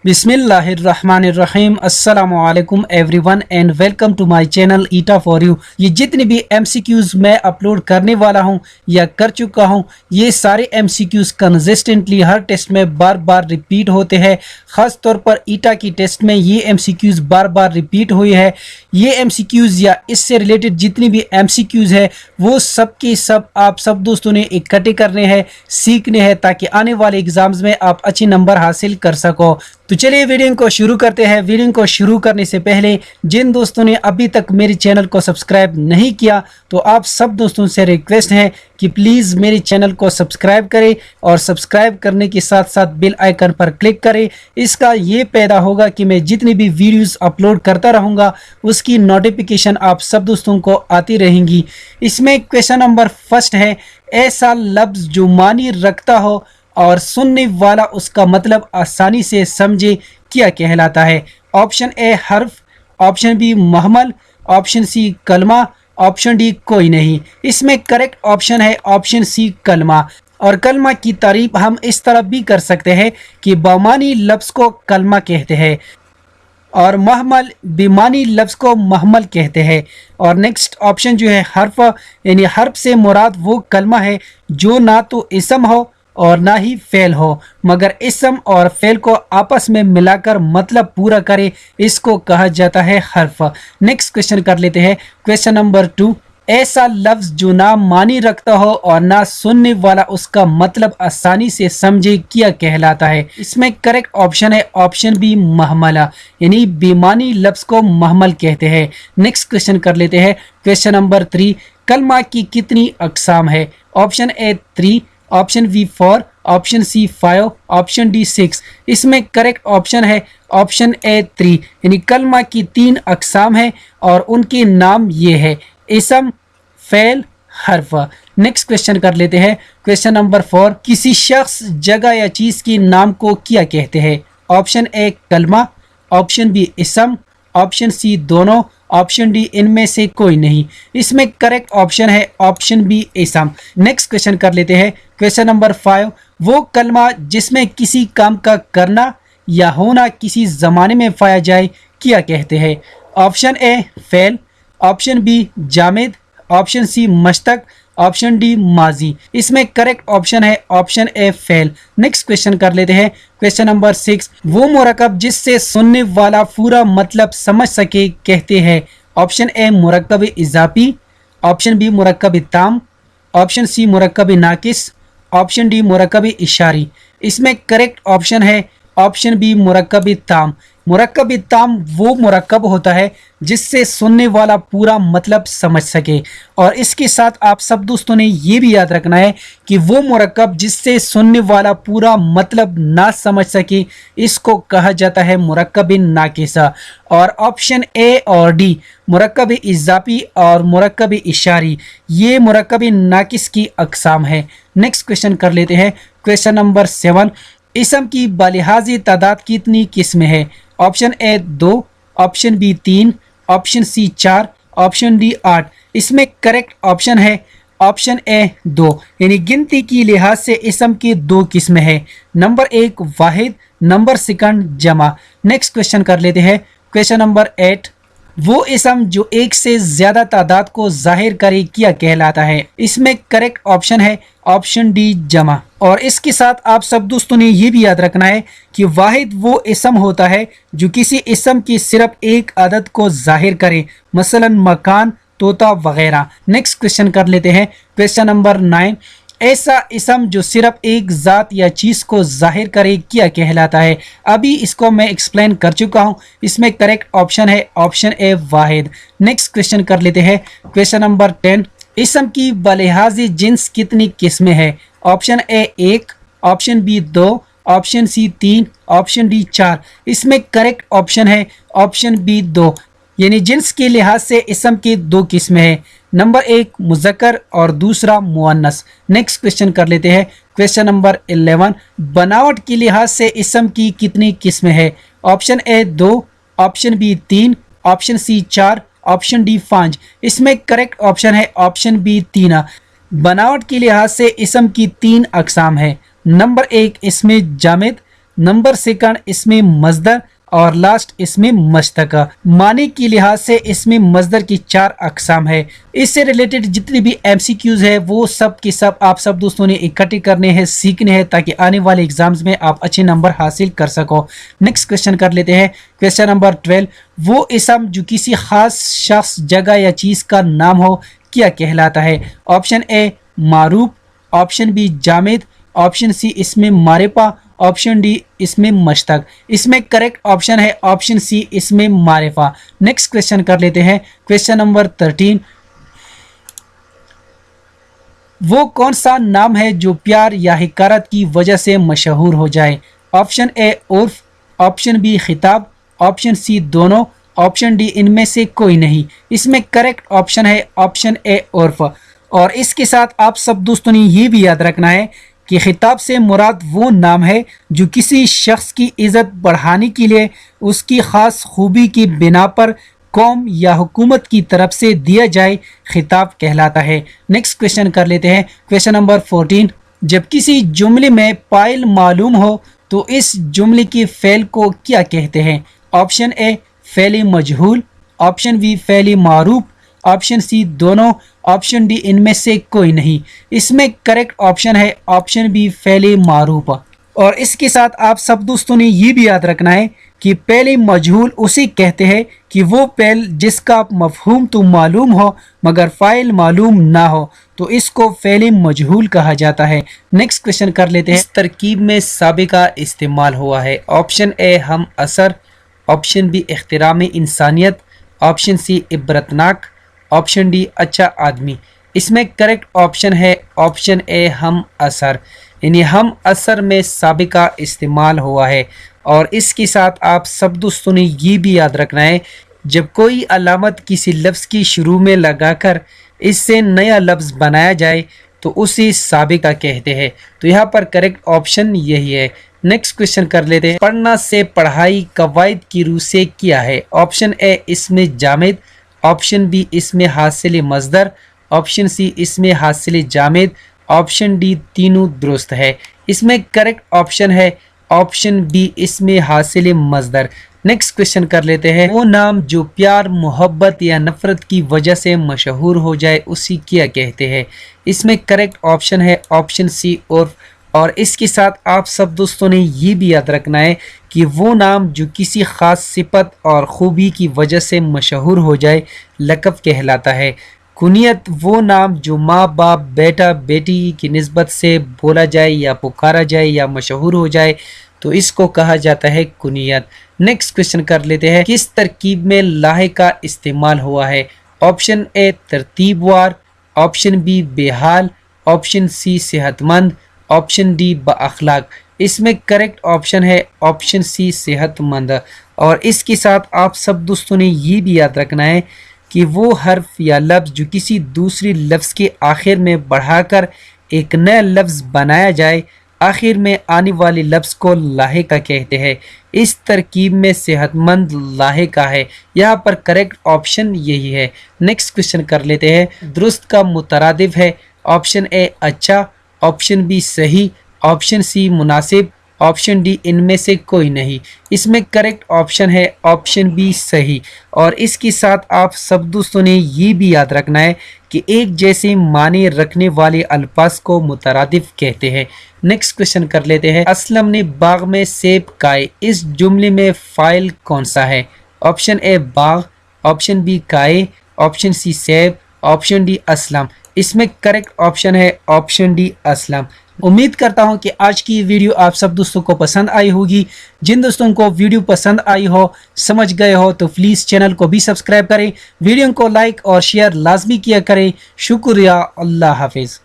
बिस्मिल्लाहिर्रहमानिर्रहीम अस्सलामुअलैकुम everyone and welcome to my channel eta for you. ये जितने भी एमसीक्यूज मैं अपलोड करने वाला हूं या कर चुका हूं, ये सारे एमसीक्यूज कंसिस्टेंटली हर टेस्ट में बार बार रिपीट होते हैं। ख़ास तौर पर ईटा की टेस्ट में ये एमसीक्यूज बार बार रिपीट हुए हैं। ये एमसीक्यूज या इससे रिलेटेड जितनी भी एमसीक्यूज है वो सब के सब आप सब दोस्तों ने इकट्ठे करने हैं, सीखने हैं, ताकि आने वाले एग्जाम्स में आप अच्छे नंबर हासिल कर सको। तो चलिए वीडियो को शुरू करते हैं। वीडियो को शुरू करने से पहले जिन दोस्तों ने अभी तक मेरे चैनल को सब्सक्राइब नहीं किया तो आप सब दोस्तों से रिक्वेस्ट है कि प्लीज़ मेरे चैनल को सब्सक्राइब करें और सब्सक्राइब करने के साथ साथ बेल आइकन पर क्लिक करें। इसका ये पैदा होगा कि मैं जितनी भी वीडियोस अपलोड करता रहूँगा उसकी नोटिफिकेशन आप सब दोस्तों को आती रहेंगी। इसमें क्वेश्चन नंबर फर्स्ट है, ऐसा लफ्ज़ जो मानी रखता हो और सुनने वाला उसका मतलब आसानी से समझे क्या कहलाता है? ऑप्शन ए हर्फ, ऑप्शन बी महमल, ऑप्शन सी कलमा, ऑप्शन डी कोई नहीं। इसमें करेक्ट ऑप्शन है ऑप्शन सी कलमा। और कलमा की तारीफ हम इस तरह भी कर सकते हैं कि बेमानी लफ्ज़ को कलमा कहते हैं और महमल बेमानी लफ्ज़ को महमल कहते हैं। और नेक्स्ट ऑप्शन जो है हर्फ, यानी हर्फ से मुराद वो कलमा है जो ना तो इसम हो और ना ही फेल हो मगर इसम और फेल को आपस में मिलाकर मतलब पूरा करे, इसको कहा जाता है हर्फ। नेक्स्ट क्वेश्चन कर लेते हैं। क्वेश्चन नंबर 2, ऐसा लफ्ज़ जो ना मानी रखता हो और ना सुनने वाला उसका मतलब आसानी से समझे क्या कहलाता है? इसमें करेक्ट ऑप्शन है ऑप्शन बी महमला, यानी बेमानी लफ्ज़ को महमल कहते हैं। नेक्स्ट क्वेश्चन कर लेते हैं। क्वेश्चन नंबर 3, कलमा की कितनी अकसाम है? Option A 3, option B 4, option C 5, option D 6। इसमें करेक्ट ऑप्शन है ऑप्शन ए 3, यानी कलमा की 3 अकसाम है और उनके नाम ये है इसम, फेल, हर्फ। नेक्स्ट क्वेश्चन कर लेते हैं। क्वेश्चन नंबर 4, किसी शख्स, जगह या चीज़ के नाम को क्या कहते हैं? ऑप्शन ए कलमा, ऑप्शन बी इसम, ऑप्शन सी दोनों, ऑप्शन डी इनमें से कोई नहीं। इसमें करेक्ट ऑप्शन है ऑप्शन बी इसम। नेक्स्ट क्वेश्चन कर लेते हैं। क्वेश्चन नंबर 5, वो कलमा जिसमें किसी काम का करना या होना किसी ज़माने में पाया जाए क्या कहते हैं? ऑप्शन ए फेल, ऑप्शन बी जामिद, ऑप्शन सी मश्तक, ऑप्शन डी माजी। इसमें करेक्ट ऑप्शन है ऑप्शन ए फेल। नेक्स्ट क्वेश्चन कर लेते हैं। क्वेश्चन नंबर 6, वो मुरक्कब जिससे सुनने वाला पूरा मतलब समझ सके कहते हैं? ऑप्शन ए मुरक्कब इजाफी, ऑप्शन बी मुरक्कब ताम, ऑप्शन सी मुरक्कब नाकिस, ऑप्शन डी मुरक्कब इशारी। इसमें करेक्ट ऑप्शन है ऑप्शन बी मुरक्कब ताम। मुरक्कब ताम वो मुरक्कब होता है जिससे सुनने वाला पूरा मतलब समझ सके। और इसके साथ आप सब दोस्तों ने ये भी याद रखना है कि वो मुरक्कब जिससे सुनने वाला पूरा मतलब ना समझ सके इसको कहा जाता है मुरक्कब नाकिसा। और ऑप्शन ए और डी मुरक्कब इजाफी और मुरक्कब इशारी ये मुरक्कब नाकिस की अकसाम है। नेक्स्ट क्वेश्चन कर लेते हैं। क्वेश्चन नंबर 7, इसम की बालिहाजी तादाद कितनी किस्में है? Option A 2, option B 3, option C 4, option D 8। इसमें करेक्ट ऑप्शन है ऑप्शन ए 2, यानी गिनती की लिहाज से इसम की 2 किस्में हैं। नंबर 1 वाहिद, नंबर 2 जमा। नेक्स्ट क्वेश्चन कर लेते हैं। क्वेश्चन नंबर 8, वो इसम जो एक से ज़्यादा तादाद को जाहिर करे क्या कहलाता है? इसमें करेक्ट ऑप्शन है ऑप्शन डी जमा। और इसके साथ आप सब दोस्तों ने ये भी याद रखना है कि वाहिद वो इसम होता है जो किसी इसम की सिर्फ एक आदत को जाहिर करे, मसलन मकान, तोता वगैरह। नेक्स्ट क्वेश्चन कर लेते हैं। क्वेश्चन नंबर 9, ऐसा इसम जो सिर्फ एक ज़ात या चीज़ को जाहिर करे क्या कहलाता है? अभी इसको मैं एक्सप्लेन कर चुका हूँ। इसमें करेक्ट ऑप्शन है ऑप्शन ए वाहिद। नेक्स्ट क्वेश्चन कर लेते हैं। क्वेश्चन नंबर 10, इसम की बलिहाजी जिन्स कितनी किस्में हैं? Option A 1, option B 2, option C 3, option D 4। इसमें करेक्ट ऑप्शन है ऑप्शन बी 2, यानी जिन्स के लिहाज से इसम की 2 किस्में हैं। नंबर 1 मुज़क्कर और दूसरा मुअन्नस। नेक्स्ट क्वेश्चन कर लेते हैं। क्वेश्चन नंबर 11, बनावट के लिहाज से इसम की कितनी किस्में हैं? Option A 2, option B 3, option C 4, option D 5। इसमें करेक्ट ऑप्शन है ऑप्शन बी 3। बनावट के लिहाज से इसम की 3 अकसाम है। नंबर 1 इसमें जामिद, नंबर सेकंड इसमें मजदर और लास्ट इसमें मश्तका। माने की लिहाज से इसमें मजदर की 4 अकसाम है। इससे रिलेटेड जितने भी एमसीक्यूज है वो सब के सब आप सब दोस्तों ने इकट्ठे करने हैं, सीखने हैं, ताकि आने वाले एग्जाम्स में आप अच्छे नंबर हासिल कर सको। नेक्स्ट क्वेश्चन कर लेते हैं। क्वेश्चन नंबर 12, वो इसम जो किसी खास शख्स, जगह या चीज का नाम हो क्या कहलाता है? ऑप्शन ए मारूफ, ऑप्शन बी जामिद, ऑप्शन सी इसमें मारिफा, ऑप्शन डी इसमें मश्तक। इसमें करेक्ट ऑप्शन है ऑप्शन सी इसमें मारिफा। नेक्स्ट क्वेश्चन कर लेते हैं। क्वेश्चन नंबर 13, वो कौन सा नाम है जो प्यार या हिकारत की वजह से मशहूर हो जाए? ऑप्शन ए उर्फ, ऑप्शन बी खिताब, ऑप्शन सी दोनों, ऑप्शन डी इनमें से कोई नहीं। इसमें करेक्ट ऑप्शन है ऑप्शन ए उर्फ। और इसके साथ आप सब दोस्तों ने ये भी याद रखना है कि खिताब से मुराद वो नाम है जो किसी शख्स की इज़्ज़त बढ़ाने के लिए उसकी ख़ास खूबी की बिना पर कौम या हुकूमत की तरफ से दिया जाए, खिताब कहलाता है। नेक्स्ट क्वेश्चन कर लेते हैं। क्वेश्चन नंबर 14, जब किसी जुमले में फाइल मालूम हो तो इस जुमले के फ़ेल को क्या कहते हैं? ऑप्शन ए फ़ेल मजहूल, ऑप्शन बी फ़ेल मारूफ, ऑप्शन सी दोनों, ऑप्शन डी इनमें से कोई नहीं। इसमें करेक्ट ऑप्शन है ऑप्शन बी फ़ेल मारूफ। और इसके साथ आप सब दोस्तों ने ये भी याद रखना है कि फ़ेल मजहूल उसे कहते हैं कि वो फ़ेल जिसका मफहूम तो मालूम हो मगर फ़ाइल मालूम ना हो, तो इसको फ़ेल मजहूल कहा जाता है। नेक्स्ट क्वेश्चन कर लेते हैं। इस तरकीब में साबिका इस्तेमाल हुआ है। ऑप्शन ए हम असर, ऑप्शन बी इख्तिराम इंसानियत, ऑप्शन सी इबरतनाक, ऑप्शन डी अच्छा आदमी। इसमें करेक्ट ऑप्शन है ऑप्शन ए हम असर, यानी हम असर में साबिका इस्तेमाल हुआ है। और इसके साथ आप सब दोस्तों ने ये भी याद रखना है, जब कोई अलामत किसी लफ्ज़ की शुरू में लगाकर इससे नया लफ्ज़ बनाया जाए तो उसे साबिका कहते हैं। तो यहाँ पर करेक्ट ऑप्शन यही है। नेक्स्ट क्वेश्चन कर लेते हैं। पढ़ना से पढ़ाई कवायद की रूह से क्या है? ऑप्शन ए इसमें जामिद, ऑप्शन बी इसमें हासिल मजदर, ऑप्शन सी इसमें हासिल जामिद, ऑप्शन डी तीनों दुरुस्त है। इसमें करेक्ट ऑप्शन है ऑप्शन बी इसमें हासिल मजदर। नेक्स्ट क्वेश्चन कर लेते हैं। वो नाम जो प्यार, मोहब्बत या नफरत की वजह से मशहूर हो जाए उसी क्या कहते हैं? इसमें करेक्ट ऑप्शन है ऑप्शन सी उर्फ। और इसके साथ आप सब दोस्तों ने ये भी याद रखना है कि वो नाम जो किसी ख़ास सिफत और ख़ूबी की वजह से मशहूर हो जाए लक़ब कहलाता है। कुनियत वो नाम जो माँ बाप, बेटा बेटी की निस्बत से बोला जाए या पुकारा जाए या मशहूर हो जाए तो इसको कहा जाता है कुनियत। नेक्स्ट क्वेश्चन कर लेते हैं। किस तरकीब में लाहे का इस्तेमाल हुआ है? ऑप्शन ए तरतीबवार, ऑप्शन बी बेहाल, ऑप्शन सी सेहतमंद, ऑप्शन डी बाअखलाक। इसमें करेक्ट ऑप्शन है ऑप्शन सी सेहतमंद। और इसके साथ आप सब दोस्तों ने ये भी याद रखना है कि वो हर्फ या लफ्ज़ जो किसी दूसरी लफ्ज़ के आखिर में बढ़ाकर एक नया लफ्ज़ बनाया जाए, आखिर में आने वाले लफ्ज़ को लाहे का कहते हैं। इस तरकीब में सेहतमंद लाहे का है। यहाँ पर करेक्ट ऑप्शन यही है। नेक्स्ट क्वेश्चन कर लेते हैं। दुरुस्त का मुतरादिफ है। ऑप्शन ए अच्छा, ऑप्शन बी सही, ऑप्शन सी मुनासिब, ऑप्शन डी इनमें से कोई नहीं। इसमें करेक्ट ऑप्शन है ऑप्शन बी सही। और इसके साथ आप सब दोस्तों ने ये भी याद रखना है कि एक जैसे माने रखने वाले अल्फाज को मुतरादिफ कहते हैं। नेक्स्ट क्वेश्चन कर लेते हैं। असलम ने बाग में सेब खाए, इस जुमले में फ़ाइल कौन सा है? ऑप्शन ए बाग, ऑप्शन बी खाए, ऑप्शन सी सेब, ऑप्शन डी असलम। इसमें करेक्ट ऑप्शन है ऑप्शन डी असलम। उम्मीद करता हूं कि आज की वीडियो आप सब दोस्तों को पसंद आई होगी। जिन दोस्तों को वीडियो पसंद आई हो, समझ गए हो, तो प्लीज़ चैनल को भी सब्सक्राइब करें, वीडियो को लाइक और शेयर लाजमी किया करें। शुक्रिया। अल्लाह हाफिज़।